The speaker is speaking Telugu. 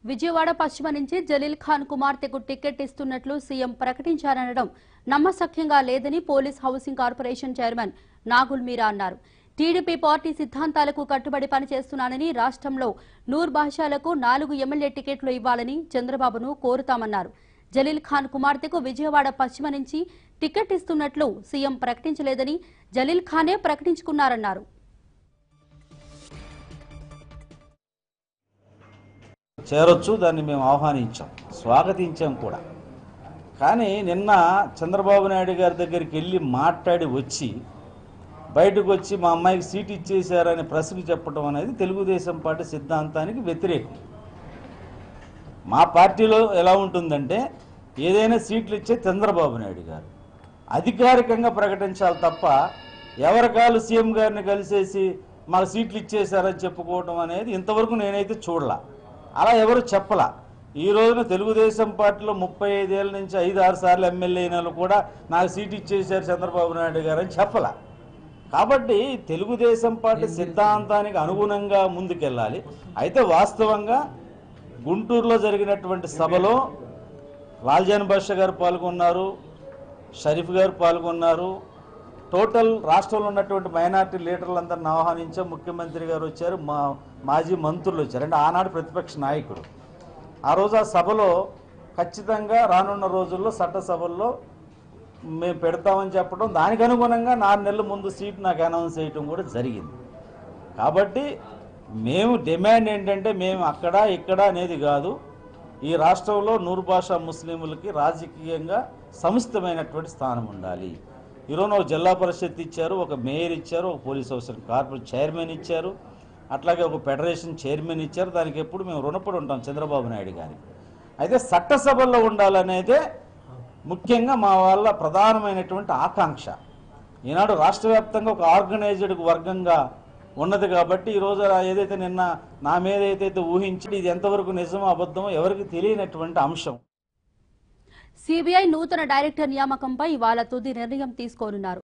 విజయవాడ పశ్చిమ నుంచి జలీల్ ఖాన్ కుమార్తెకు టికెట్ ఇస్తున్నట్లు సీఎం ప్రకటించారనడం నమ్మశక్యంగా లేదని police housing corporation chairman Nagul Meera అన్నారు. టీడీపీ పార్టీ సిద్ధాంతాలకు కట్టుబడి పనిచేస్తున్నానని, రాష్ట్రంలో నూర్ భాషలకు 4 ఎమ్మెల్యే టికెట్లు ఇవ్వాలని చంద్రబాబును కోరుతామన్నారు. జలీల్ ఖాన్ కుమార్తెకు విజయవాడ పశ్చిమ నుంచి టికెట్ ఇస్తున్నట్లు సీఎం ప్రకటించలేదని, జలీల్ ఖానే ప్రకటించుకున్నారన్నారు. చేరొచ్చు, దాన్ని మేము ఆహ్వానించాం, స్వాగతించాం కూడా. కానీ నిన్న చంద్రబాబు నాయుడు గారి దగ్గరికి వెళ్ళి మాట్లాడి వచ్చి బయటకు వచ్చి మా అమ్మాయికి సీట్ ఇచ్చేశారని ప్రశ్న చెప్పడం అనేది తెలుగుదేశం పార్టీ సిద్ధాంతానికి వ్యతిరేకం. మా పార్టీలో ఎలా ఉంటుందంటే ఏదైనా సీట్లు ఇచ్చే చంద్రబాబు నాయుడు గారు అధికారికంగా ప్రకటించాలి తప్ప ఎవరికాలు సీఎం గారిని కలిసేసి మాకు సీట్లు ఇచ్చేశారని చెప్పుకోవడం అనేది ఇంతవరకు నేనైతే చూడలా. అలా ఎవరు చెప్పలా. ఈ రోజున తెలుగుదేశం పార్టీలో 35 ఏళ్ళ నుంచి 5-6 సార్లు ఎమ్మెల్యే అయిన కూడా నాకు సీట్ ఇచ్చేశారు చంద్రబాబు నాయుడు గారు అని చెప్పలా. కాబట్టి తెలుగుదేశం పార్టీ సిద్ధాంతానికి అనుగుణంగా ముందుకెళ్ళాలి. అయితే వాస్తవంగా గుంటూరులో జరిగినటువంటి సభలో లాల్జాన్ బాషా గారు పాల్గొన్నారు, షరీఫ్ గారు పాల్గొన్నారు. టోటల్ రాష్ట్రంలో ఉన్నటువంటి మైనార్టీ లీడర్లందరిని ఆహ్వానించాం. ముఖ్యమంత్రి గారు వచ్చారు, మాజీ మంత్రులు వచ్చారు. అంటే ఆనాడు ప్రతిపక్ష నాయకుడు. ఆ రోజు ఆ సభలో ఖచ్చితంగా రానున్న రోజుల్లో చట్టసభల్లో మేము పెడతామని చెప్పడం, దానికి అనుగుణంగా 4 నెలల ముందు సీట్ నాకు అనౌన్స్ చేయడం కూడా జరిగింది. కాబట్టి మేము డిమాండ్ ఏంటంటే మేము అక్కడ ఇక్కడ అనేది కాదు, ఈ రాష్ట్రంలో నూరు భాషా ముస్లింలకి రాజకీయంగా సముచితమైనటువంటి స్థానం ఉండాలి. ఈరోజు ఒక జిల్లా పరిషత్ ఇచ్చారు, ఒక మేయర్ ఇచ్చారు, ఒక పోలీస్ హౌసింగ్ కార్పొరేషన్ చైర్మన్ ఇచ్చారు, అట్లాగే ఒక ఫెడరేషన్ చైర్మన్ ఇచ్చారు. దానికి ఎప్పుడు మేము రుణపడి ఉంటాం చంద్రబాబు నాయుడు గారికి. అయితే చట్టసభల్లో ఉండాలనేదే ముఖ్యంగా మా వాళ్ళ ప్రధానమైనటువంటి ఆకాంక్ష. ఈనాడు రాష్ట్ర వ్యాప్తంగా ఒక ఆర్గనైజ్డ్ వర్గంగా ఉన్నది. కాబట్టి ఈరోజు ఏదైతే నిన్న నా మీద ఏదైతే ఊహించి ఇది ఎంతవరకు నిజమో అబద్ధమో ఎవరికి తెలియనటువంటి అంశం. సిబిఐ నూతన డైరెక్టర్ నియామకంపై ఇవాళ తుది నిర్ణయం తీసుకోనున్నారు.